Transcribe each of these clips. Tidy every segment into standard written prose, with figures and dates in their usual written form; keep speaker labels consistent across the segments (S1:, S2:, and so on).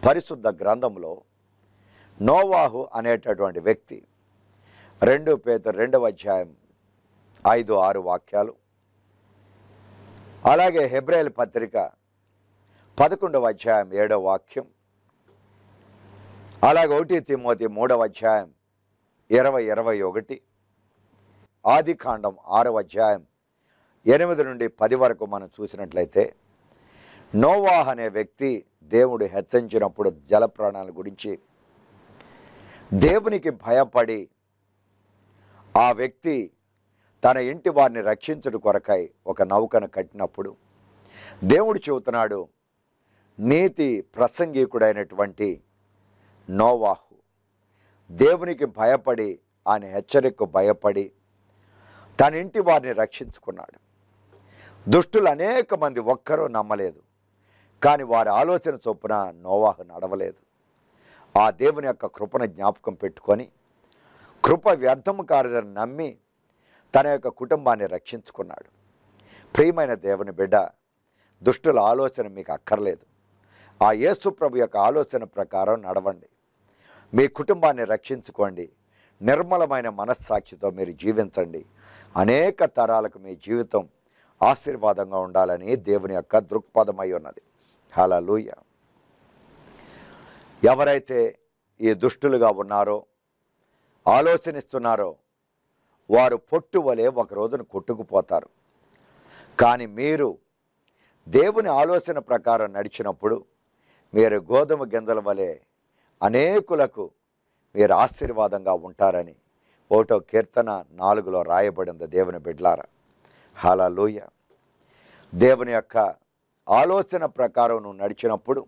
S1: పరిశుద్ధ గ్రంథంలో నోవాహు అనేటటువంటి వ్యక్తి 2 పేతురు 2వ అధ్యాయం 5-6 వాక్యాలు, అలాగే హెబ్రేలు పత్రిక 11వ అధ్యాయం 7వ వాక్యం, అలాగే 1 తిమోతి 3వ అధ్యాయం 20-21, ఆదికాండం 6వ అధ్యాయం 8 నుండి 10 వరకు మనం చూసినట్లయితే నోవాహు అనే వ్యక్తి దేవుడు హెచ్చరించినప్పుడు జలప్రాణాల గురించి దేవునికి భయపడి ఆ వ్యక్తి తన ఇంటి వారిని రక్షించుట కొరకై ఒక నౌకను కట్టినప్పుడు దేవుడు చెబుతున్నాడు, నీతి ప్రసంగికుడైనటువంటి నోవాహు దేవునికి భయపడి ఆయన హెచ్చరికకు భయపడి తన ఇంటి వారిని రక్షించుకున్నాడు. దుష్టులు అనేక మంది ఒక్కరూ నమ్మలేదు, కానీ వారి ఆలోచన చొప్పున నోవాహు నడవలేదు. ఆ దేవుని యొక్క కృపను జ్ఞాపకం పెట్టుకొని కృప వ్యర్థము కాదని నమ్మి తన యొక్క కుటుంబాన్ని రక్షించుకున్నాడు. ప్రియమైన దేవుని బిడ్డ, దుష్టుల ఆలోచన మీకు అక్కర్లేదు. ఆ యేసు ప్రభు యొక్క ఆలోచన ప్రకారం నడవండి. మీ కుటుంబాన్ని రక్షించుకోండి. నిర్మలమైన మనస్సాక్షితో మీరు జీవించండి. అనేక తరాలకు మీ జీవితం ఆశీర్వాదంగా ఉండాలని దేవుని యొక్క దృక్పథమై ఉన్నది. హల్లెలూయా. ఎవరైతే ఈ దుష్టులుగా ఉన్నారో, ఆలోచనిస్తున్నారో, వారు పొట్టు వలె ఒక రోజున కొట్టుకుపోతారు. కానీ మీరు దేవుని ఆలోచన ప్రకారం నడిచినప్పుడు మీరు గోధుమ గింజల వలె అనేకులకు మీరు ఆశీర్వాదంగా ఉంటారని 1వ కీర్తన 4లో రాయబడింది. దేవుని బిడ్డలారా, హల్లెలూయా. దేవుని యొక్క ఆలోచన ప్రకారం నువ్వు నడిచినప్పుడు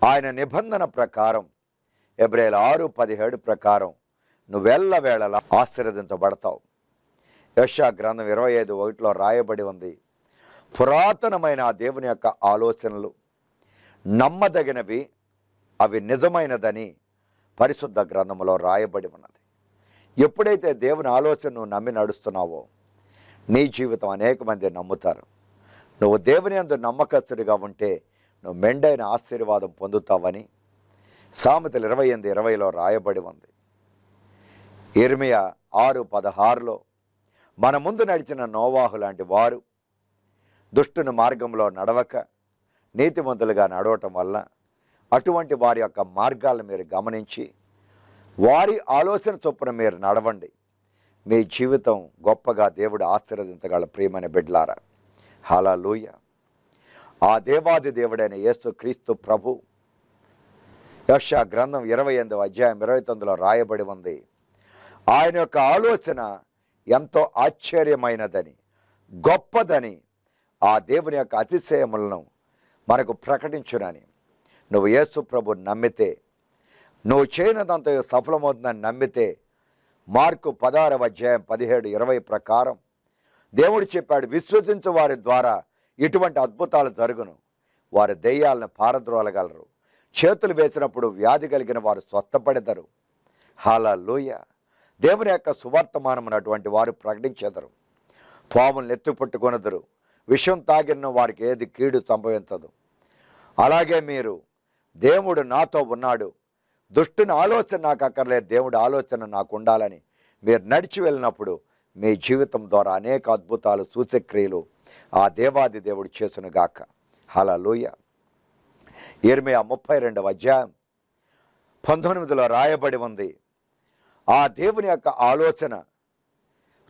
S1: ఆయన నిబంధన ప్రకారం హెబ్రేలు 6:17 ప్రకారం నువ్వెల్లవేళలా ఆశీర్వదించబడతావు. యెషయా గ్రంథం 25:1లో రాయబడి ఉంది, పురాతనమైన ఆ దేవుని యొక్క ఆలోచనలు నమ్మదగినవి, అవి నిజమైనదని పరిశుద్ధ గ్రంథంలో రాయబడి ఉన్నది. ఎప్పుడైతే దేవుని ఆలోచన నువ్వు నమ్మి నడుస్తున్నావో నీ జీవితం అనేక మంది నమ్ముతారు. నువ్వు దేవుని యందు నమ్మకస్తుడిగా ఉంటే నువ్వు మెండైన ఆశీర్వాదం పొందుతావని సామెతలు 28:20లో రాయబడి ఉంది. యిర్మీయా 6:16లో మన ముందు నడిచిన నోవాహు లాంటి వారు దుష్టుని మార్గంలో నడవక నీతిమంతులుగా నడవటం వల్ల అటువంటి వారి యొక్క మార్గాలను మీరు గమనించి వారి ఆలోచన చొప్పున మీరు నడవండి. మీ జీవితం గొప్పగా దేవుడు ఆశీర్వదించగల ప్రియమైన బిడ్డలారా. హల్లెలూయా. ఆ దేవాది దేవుడైన యేసు క్రీస్తు ప్రభు యెషయా గ్రంథం 28వ అధ్యాయం 29లో రాయబడి ఉంది, ఆయన యొక్క ఆలోచన ఎంతో ఆశ్చర్యమైనదని, గొప్పదని, ఆ దేవుని యొక్క అతిశయములను మనకు ప్రకటించునని. నువ్వు యేసు ప్రభు నమ్మితే, నువ్వు చేయనదంతా సఫలమవుతుందని నమ్మితే మార్కు 16వ అధ్యాయం 17-20 ప్రకారం దేవుడు చెప్పాడు, విశ్వసించు వారి ద్వారా ఇటువంటి అద్భుతాలు జరుగును. వారు దెయ్యాలను పారద్రోలగలరు, చేతులు వేసినప్పుడు వ్యాధి కలిగిన వారు స్వస్థపడెదరు. హల్లెలూయా. దేవుని యొక్క సువర్తమానమైనటువంటి వారు ప్రకటించెదరు. పాములను ఎత్తుపట్టుకొనెదరు, విషం తాగిన వారికి ఏది కీడు సంభవించదు. అలాగే మీరు దేవుడు నాతో ఉన్నాడు, దుష్టుని ఆలోచన నాకు అక్కర్లేదు, దేవుడి ఆలోచన నాకు ఉండాలని మీరు నడిచి వెళ్ళినప్పుడు మీ జీవితం ద్వారా అనేక అద్భుతాలు, సూచక్రియలు ఆ దేవాది దేవుడు చేసునుగాక. హల్లెలూయా. యిర్మీయా 32వ అధ్యాయం 19లో రాయబడి ఉంది, ఆ దేవుని యొక్క ఆలోచన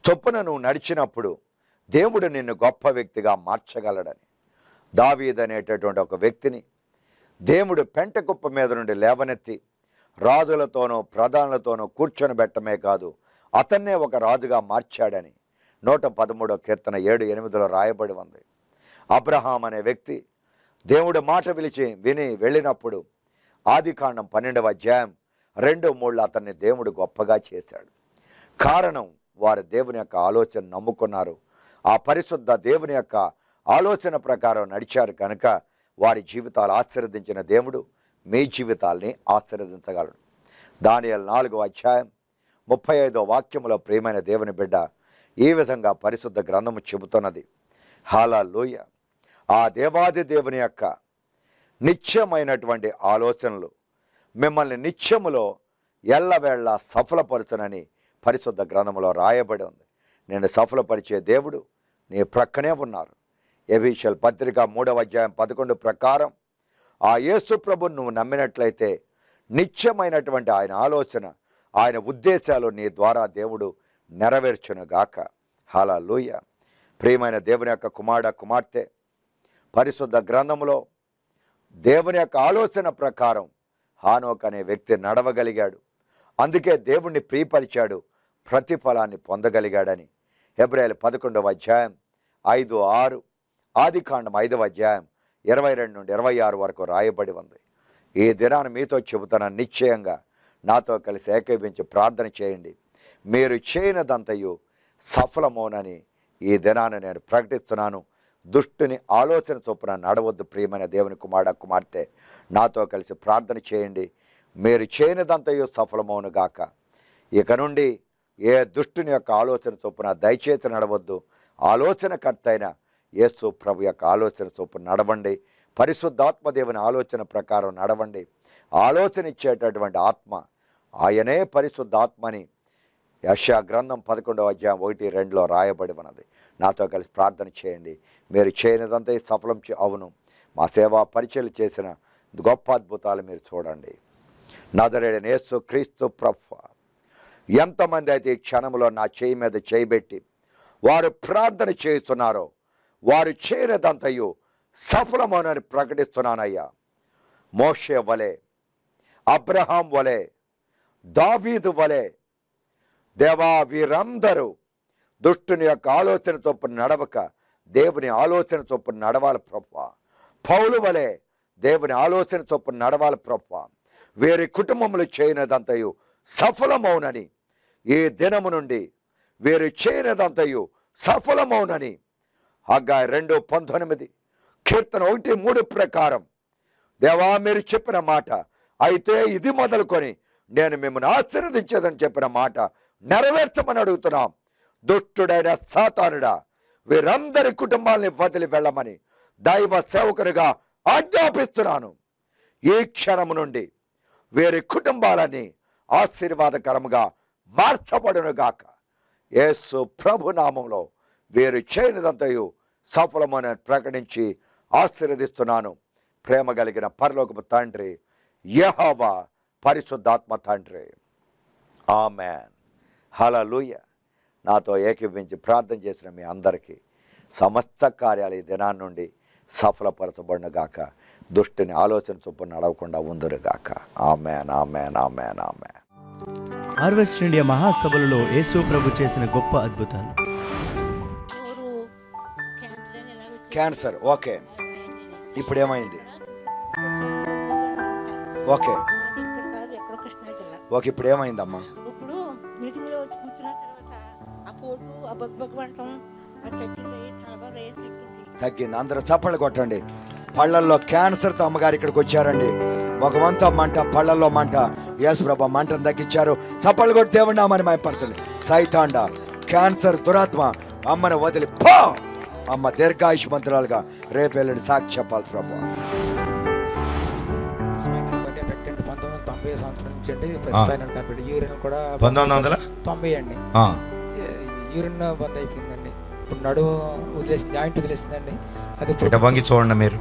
S1: చొప్పున నువ్వు నడిచినప్పుడు దేవుడు నిన్ను గొప్ప వ్యక్తిగా మార్చగలడని. దావీదు అనేటటువంటి ఒక వ్యక్తిని దేవుడు పెంట కుప్ప మీద నుండి లేవనెత్తి రాజులతోనూ ప్రధానులతోనూ కూర్చొని పెట్టమే కాదు, అతన్నే ఒక రాజుగా మార్చాడని 113వ కీర్తన 7-8లో రాయబడి ఉంది. అబ్రహాం అనే వ్యక్తి దేవుడు మాట విని వెళ్ళినప్పుడు ఆదికాండం 12వ అధ్యాయం 2-3 అతన్ని దేవుడు గొప్పగా చేశాడు. కారణం వారు దేవుని యొక్క ఆలోచన నమ్ముకున్నారు, ఆ పరిశుద్ధ దేవుని యొక్క ఆలోచన ప్రకారం నడిచారు కనుక వారి జీవితాలు ఆశీర్వదించిన దేవుడు మీ జీవితాల్ని ఆశీర్వదించగలడు. దానియేలు 4వ అధ్యాయం 35వ వాక్యములో ప్రియమైన దేవుని బిడ్డ ఈ విధంగా పరిశుద్ధ గ్రంథము చెబుతున్నది. హల్లెలూయా. ఆ దేవాది దేవుని యొక్క నిత్యమైనటువంటి ఆలోచనలు మిమ్మల్ని నిత్యములో ఎల్లవేళ సఫలపరచనని పరిశుద్ధ గ్రంథంలో రాయబడి ఉంది. నేను సఫలపరిచే దేవుడు నీ ప్రక్కనే ఉన్నారు. ఎఫెసీయుల పత్రిక 3వ అధ్యాయం 11 ప్రకారం ఆ యేసు ప్రభువును నువ్వు నమ్మినట్లయితే నిత్యమైనటువంటి ఆయన ఆలోచన, ఆయన ఉద్దేశాలు నీ ద్వారా దేవుడు నెరవేర్చునుగాక. హల్లెలూయా. ప్రియమైన దేవుని యొక్క కుమార్తె, పరిశుద్ధ గ్రంథంలో దేవుని యొక్క ఆలోచన ప్రకారం హానోక్ అనే వ్యక్తి నడవగలిగాడు. అందుకే దేవుణ్ణి ప్రియపరిచాడు, ప్రతిఫలాన్ని పొందగలిగాడని హెబ్రీయుల 11వ అధ్యాయం 5, 6, ఆదికాండం 5వ అధ్యాయం 22 నుండి 26 వరకు రాయబడి ఉంది. ఈ దినాన్ని మీతో చెబుతున్న నిశ్చయంగా నాతో కలిసి ఏకీభించి ప్రార్థన చేయండి. మీరు చేయనిదంతయు సఫలమోనని ఈ దినాన్ని నేను ప్రకటిస్తున్నాను. దుష్టుని ఆలోచన చొప్పున నడవద్దు. ప్రియమైన దేవుని కుమార్తె, నాతో కలిసి ప్రార్థన చేయండి. మీరు చేయనిదంతయు సఫలమవును గాక. ఇక నుండి ఏ దుష్టుని యొక్క ఆలోచన చొప్పున దయచేసి నడవద్దు. ఆలోచనకర్త అయిన యేసు ప్రభు యొక్క ఆలోచన చొప్పున నడవండి. పరిశుద్ధాత్మ దేవుని ఆలోచన ప్రకారం నడవండి. ఆలోచన ఇచ్చేటటువంటి ఆత్మ ఆయనే పరిశుద్ధాత్మని యెషయా గ్రంథం 11వ అధ్యాయం 1, 2లో రాయబడి ఉన్నది. నాతో కలిసి ప్రార్థన చేయండి. మీరు చేయనిదంతా సఫలం అవును. మా సేవా పరిచయలు చేసిన గొప్ప అద్భుతాలు మీరు చూడండి. నజరేయుడైన యేసు క్రీస్తు ప్రభువా, ఎంతమంది అయితే ఈ క్షణంలో నా చేయి మీద చేయబెట్టి వారు ప్రార్థన చేస్తున్నారో వారు చేయనిదంతయు సఫలమని ప్రకటిస్తున్నానయ్యా. మోషే వలె, అబ్రహాం వలె, దావీదు వలె దేవా, వీరందరూ దుష్టుని యొక్క ఆలోచన చొప్పున నడవక దేవుని ఆలోచన చొప్పున నడవాలి ప్రభువా. పౌలు వలె దేవుని ఆలోచన చొప్పున నడవాలి ప్రభువా. వీరి కుటుంబములు చేయనిదంతయు సఫలమవునని ఈ దినము నుండి వీరు చేయనిదంతయు సఫలమవునని హగ్గయి 2:19, కీర్తన 1:3 ప్రకారం దేవా మీరు చెప్పిన మాట అయితే ఇది మొదలుకొని నేను మిమ్మల్ని ఆశీర్వదించేదని చెప్పిన మాట నెరవేర్చమని అడుగుతున్నాం. దుష్టుడైన సాతానుడా, వీరందరి కుటుంబాలని వదిలి వెళ్ళమని దైవ సేవకునిగా ఆజ్ఞాపిస్తున్నాను. ఈ క్షణము నుండి వీరి కుటుంబాలని ఆశీర్వాదకరముగా మార్చబడునుగాక. యేసు ప్రభు నామంలో వీరు చేయనిదంతయు సఫలమని ప్రకటించి ఆశీర్వదిస్తున్నాను. ప్రేమ కలిగిన పరలోకపు తండ్రి, యెహోవా పరిశుద్ధాత్మ తండ్రి, ఆమెన్. హల్లెలూయా. నాతో ఏకీభించి ప్రార్థన చేసిన మీ అందరికీ సమస్త కార్యాలు ఈ దినాన్ని నుండి సఫలపరచబడునుగాక. దుష్టుని ఆలోచన చొప్పున నడవకుండా ఉందురుగాక. Amen, amen, amen, amen.
S2: Harvest India మహాసభలలో యేసు ప్రభు చేసిన గొప్ప అద్భుతాలు.
S1: క్యాన్సర్ ఓకే, ఇప్పుడు ఏమైంది? ఓకే ఓకే, ఇప్పుడు ఏమైందమ్మా?
S3: ఇప్పుడు మీటింగ్లో వచ్చి కూర్చున్న తర్వాత ఆ పోటు, ఆ బగ్బగ్గమంటం
S1: తగ్గింది. అందరూ చప్పళ్ళు కొట్టండి. పళ్ళల్లో క్యాన్సర్తో అమ్మగారు ఇక్కడికి వచ్చారండి. ముఖమంతా మంట, పళ్ళల్లో మంట. యేసు ప్రభు మంటను తగ్గించారు. చప్పళ్ళు కొట్టి దేవుడి నామని మహిమపరచండి. సైతాండ క్యాన్సర్ దురాత్మ అమ్మను వదిలి పో. అమ్మ దీర్ఘాయుష్మంతురాలుగా రేపు వెళ్ళండి సాక్షి చెప్పాలి ప్రభు.
S4: 1990 సంవత్సరం నుంచి అండి స్పైనల్ కార్డ్, యూరిన్ కూడా 1990 అండి. యూరిన్ బంద్ అయిపోయిందండి. ఇప్పుడు నడుము వదిలేసి జాయింట్ వదిలేసిందండి. అది
S1: వంగి చూడండి, మీరు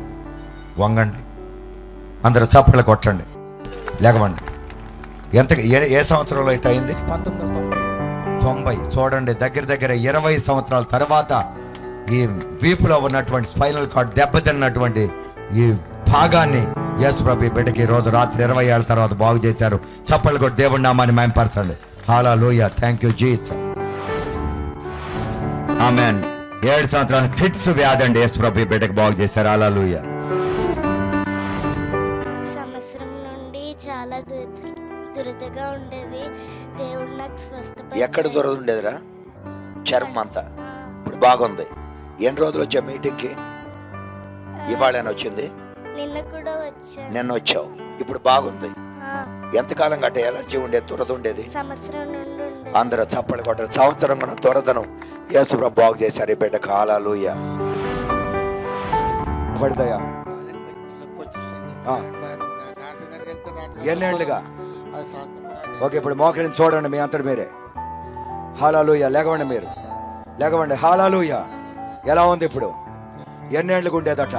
S1: వంగండి, అందరూ చప్పళ్ళు కొట్టండి, లేకవండి. ఎంత ఏ సంవత్సరంలో ఇట్ అయింది? 1990. చూడండి, దగ్గర 20 సంవత్సరాల తర్వాత ఈ వీపులో ఉన్నటువంటి స్పైనల్ కార్డ్ దెబ్బతిన్నటువంటి ఈ భాగాన్ని యేసు ప్రభు బిడ్డకి రోజు రాత్రి 20 ఏళ్ళ తర్వాత బాగు చేశారు. చప్పళ్ళు కొట్టి దేవుడి నామాన్ని మహిమపరచండి. హల్లెలూయా, థ్యాంక్ యూ జీసస్. ఆమెన్. 7 సంవత్సరాల ఫిట్స్ వ్యాధి అండి, యేసు ప్రభు బిడ్డకి బాగు చేశారు. హల్లెలూయా.
S5: సంవత్సరం నుండి చాలా దురదగా ఉండేది. దేవుడు నాకు స్వస్థపరిచారు.
S1: ఎక్కడ దురద ఉండేదిరా? చర్మం అంతా. ఇప్పుడు బాగుంది. ఎన్ని రోజులు వచ్చా మీటింగ్కి? ఇవాళ వచ్చింది?
S5: నిన్న కూడా వచ్చాను.
S1: నిన్న వచ్చావు, ఇప్పుడు బాగుంది. ఎంతకాలం గట్ట ఎలర్జీ ఉండేది, దురద ఉండేది?
S5: సంవత్సరం నుండి ఉండేది.
S1: అందరూ చప్పలు కొట్టారు. సంవత్సరం కూడా దురదను యేసు ప్రభు బాగు చేశారు ఈ బిడ్డకు. హల్లెలూయా. పడదయా ఎన్నేళ్ళుగా? ఓకే, ఇప్పుడు మోకరిని చూడండి మీ అంతటి మీరే. హల్లెలూయా. లేకవండి, మీరు లేకవండి. హల్లెలూయా. ఎలా ఉంది ఇప్పుడు? ఎన్నేళ్ళకు ఉండేదట?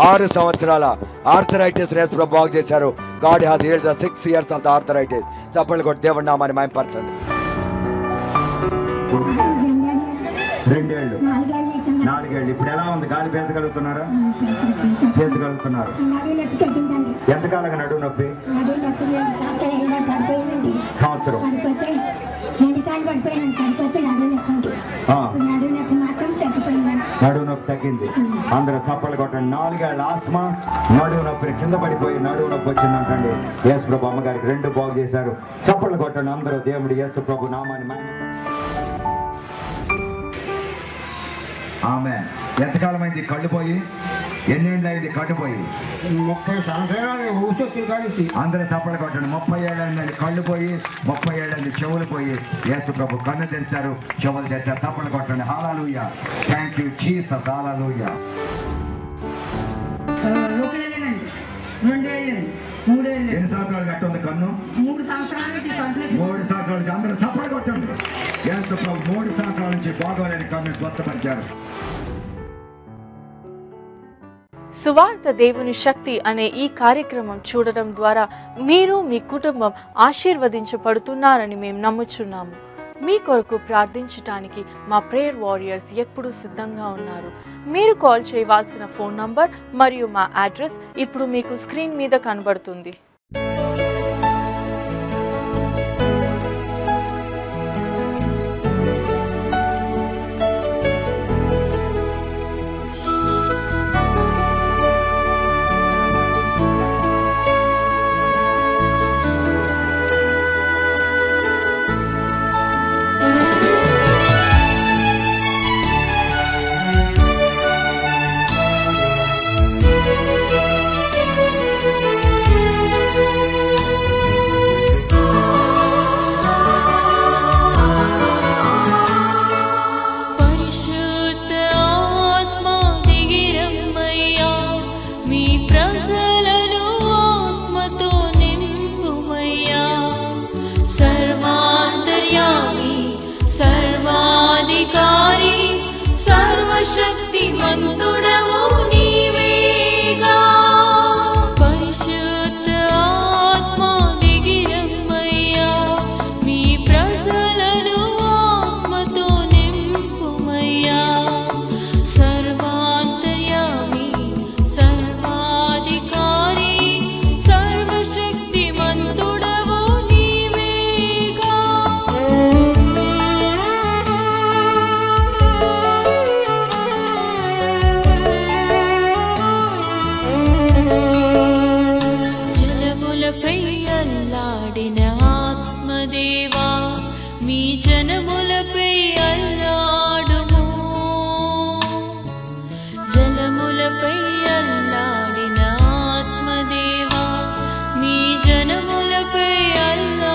S1: 6 సంవత్సరాల ఆర్థరైటిస్ రేస్ బాగు చేశారు. God has healed the 6 years of the arthritis. చప్పట్లు కొట్టి దేవుడి నామాన్ని మహిమపరచండి. 2 ఏళ్ళు, 4 ఏళ్ళు. ఇప్పుడు ఎలా ఉంది? గాలి పీల్చగలుగుతున్నారా? పీల్చగలుగుతున్నారు. ఎంతకాలంగా నడుము నొప్పి? సంవత్సరం. నడుము నొప్పి తగ్గింది. అందరూ చప్పలు కొట్టండి. 4 ఏళ్ళ ఆస్మా, నడుము నొప్పి, కింద పడిపోయి నడుము నొప్పి వచ్చిందంటండి. యేసు ప్రభు అమ్మగారికి 2 బాగు చేశారు. చప్పలు కొట్టండి అందరూ. దేవుడు యేసు ప్రభు నామాన్ని ఆమె. ఎంతకాలం అయింది కళ్ళు పోయి? ఎన్నేళ్ళు అయింది కళ్ళు పోయి?
S6: 30 సంవత్సరాలు.
S1: అందరూ చప్పలు కొట్టండి. 30 ఏళ్ళైందండి కళ్ళు పోయి, 30 ఏళ్ళైంది చెవులు పోయి. యేసు ప్రభు కన్ను తెరిచారు, చెవులు తెచ్చారు. చప్పలు కొట్టండి. Hallelujah. Thank you Jesus. Hallelujah.
S6: 2 ఏళ్ళు, 3 ఏళ్ళు.
S1: ఎన్ని సంవత్సరాలు కట్టుంది కన్ను?
S6: 3 సంవత్సరాల నుంచి.
S1: 3 సంవత్సరాల నుంచి. అందరూ చప్పలు కొట్టండి. యేసు ప్రభు 3 సంవత్సరాల నుంచి బాగోలేని కన్ను స్వస్థపరిచారు.
S7: సువార్త దేవుని శక్తి అనే ఈ కార్యక్రమం చూడడం ద్వారా మీరు మీ కుటుంబం ఆశీర్వదించబడుతున్నారని మేము నమ్ముచున్నాము. మీ కొరకు ప్రార్థించటానికి మా ప్రేయర్ వారియర్స్ ఎప్పుడూ సిద్ధంగా ఉన్నారు. మీరు కాల్ చేయవలసిన ఫోన్ నంబర్ మరియు మా అడ్రస్ ఇప్పుడు మీకు స్క్రీన్ మీద కనబడుతుంది.
S8: సర్వాధికారి సర్వశక్తి మంతుడవు నీవేగా. పరిశుద్ధ ఆత్మ దిగిరమ్మయ్యా, మీ ప్రజలను ఆత్మతో నింపుమయ్యా. సర్వాంతర్యామి సర్వాధికారి సర్వశక్తి మంతుడవు నీవేగా. అల్లాడిన ఆత్మదేవా, మీ జనములపై అల్లాడుము. జలములపై అల్లాడిన ఆత్మదేవా, మీ జనములపై అల్లా